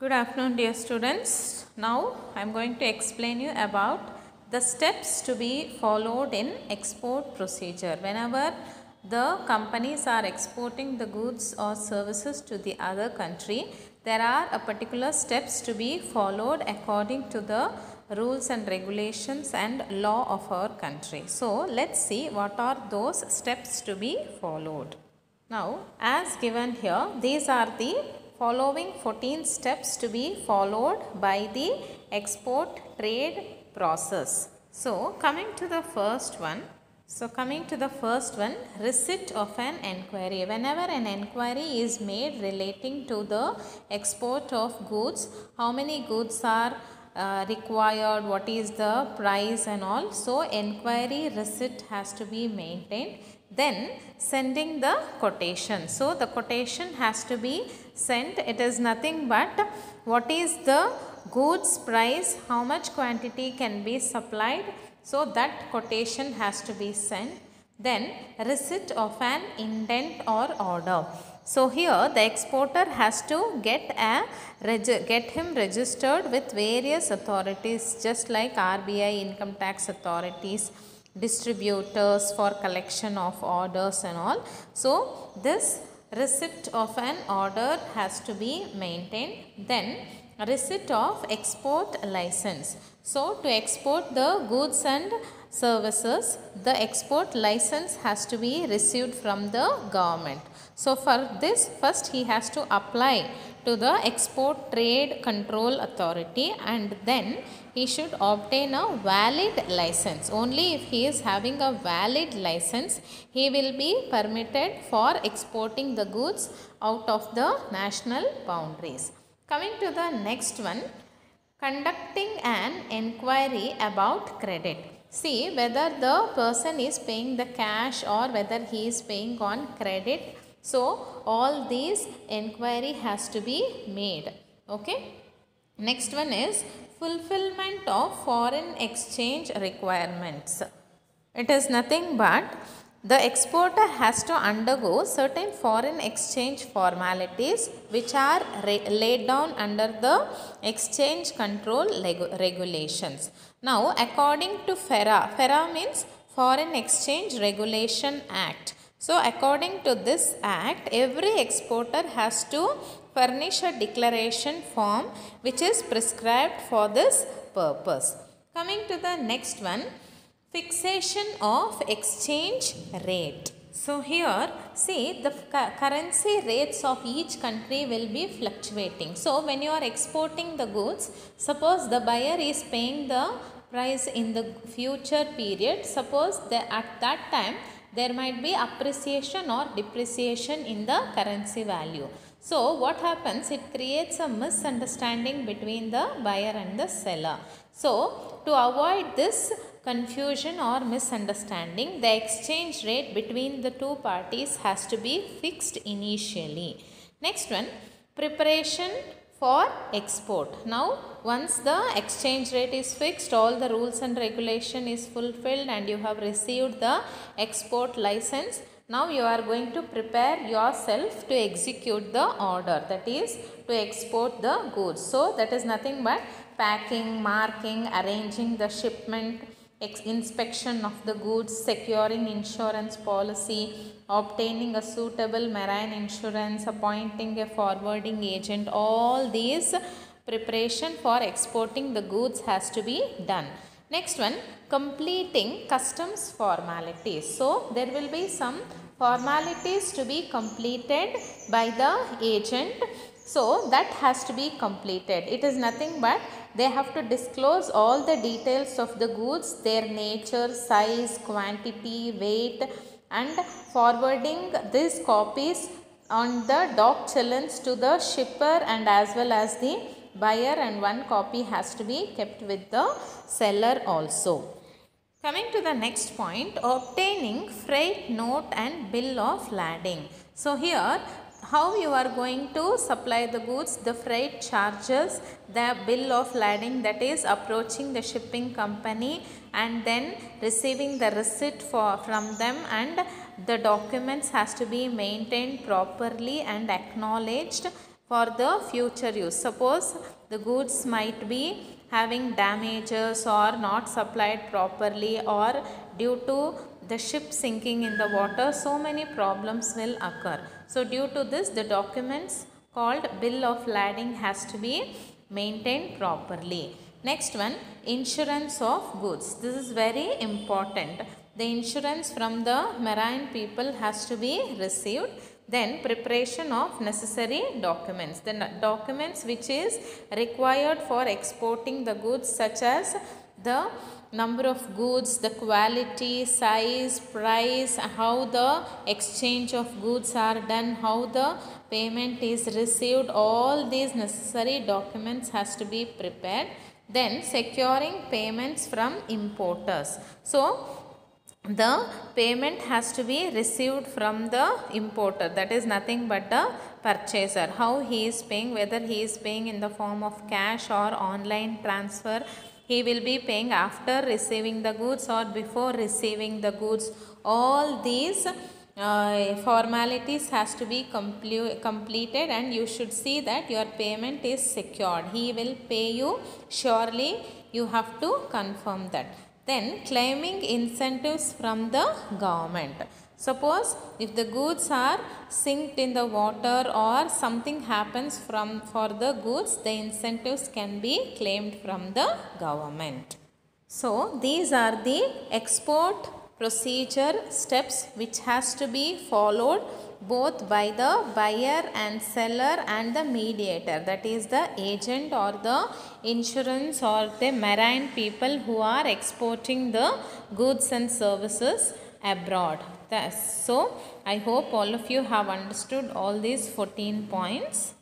Good afternoon, dear students. Now I am going to explain you about the steps to be followed in export procedure. Whenever the companies are exporting the goods or services to the other country, there are a particular steps to be followed according to the rules and regulations and law of our country. So let's see what are those steps to be followed. Now, as given here, these are the following 14 steps to be followed by the export trade process. So, coming to the first one, receipt of an enquiry. Whenever an enquiry is made relating to the export of goods, how many goods are required, what is the price and all. So, enquiry receipt has to be maintained. Then sending the quotation. So, the quotation has to be sent. It is nothing but what is the goods price, how much quantity can be supplied. So, that quotation has to be sent. Then receipt of an intent or order. So, here the exporter has to get him registered with various authorities, just like RBI, income tax authorities, distributors for collection of orders and all. So, this receipt of an order has to be maintained. Then receipt of export license. So, to export the goods and services, the export license has to be received from the government. So, for this first he has to apply to the Export Trade Control Authority, and then he should obtain a valid license. Only if he is having a valid license, he will be permitted for exporting the goods out of the national boundaries. Coming to the next one, conducting an enquiry about credit. See whether the person is paying the cash or whether he is paying on credit. So, all these enquiry has to be made. Okay. Next one is fulfillment of foreign exchange requirements. It is nothing but the exporter has to undergo certain foreign exchange formalities which are laid down under the exchange control regulations. Now, according to FERA means Foreign Exchange Regulation Act. So, according to this act, every exporter has to furnish a declaration form which is prescribed for this purpose. Coming to the next one, fixation of exchange rate. So, here see the currency rates of each country will be fluctuating. So, when you are exporting the goods, suppose the buyer is paying the price in the future period, suppose that at that time there might be appreciation or depreciation in the currency value. So, what happens? It creates a misunderstanding between the buyer and the seller. So, to avoid this confusion or misunderstanding, the exchange rate between the two parties has to be fixed initially. Next one, preparation for export. Now, once the exchange rate is fixed, all the rules and regulation is fulfilled and you have received the export license, now you are going to prepare yourself to execute the order, that is to export the goods. So, that is nothing but packing, marking, arranging the shipment, inspection of the goods, securing insurance policy, obtaining a suitable marine insurance, appointing a forwarding agent. All these preparation for exporting the goods has to be done. Next one, completing customs formalities. So, there will be some formalities to be completed by the agent. So, that has to be completed. It is nothing but they have to disclose all the details of the goods, their nature, size, quantity, weight, and forwarding these copies on the dock challenge to the shipper and as well as the buyer, and one copy has to be kept with the seller also. Coming to the next point, obtaining freight note and bill of lading. So, here how you are going to supply the goods, the freight charges, the bill of lading, that is approaching the shipping company and then receiving the receipt from them, and the documents has to be maintained properly and acknowledged for the future use. Suppose the goods might be having damages or not supplied properly, or due to the ship sinking in the water, so many problems will occur. So due to this, the documents called bill of lading has to be maintained properly. Next one, insurance of goods. This is very important. The insurance from the marine people has to be received. Then preparation of necessary documents. The documents which is required for exporting the goods, such as the number of goods, the quality, size, price, how the exchange of goods are done, how the payment is received, all these necessary documents has to be prepared. Then securing payments from importers. So the payment has to be received from the importer, that is nothing but the purchaser. How he is paying, whether he is paying in the form of cash or online transfer, he will be paying after receiving the goods or before receiving the goods. All these formalities has to be completed, and you should see that your payment is secured. He will pay you surely, you have to confirm that. Then claiming incentives from the government. Suppose if the goods are sinked in the water or something happens for the goods, the incentives can be claimed from the government. So these are the export procedure steps which has to be followed both by the buyer and seller and the mediator, that is the agent or the insurance or the marine people who are exporting the goods and services abroad. So I hope all of you have understood all these 14 points.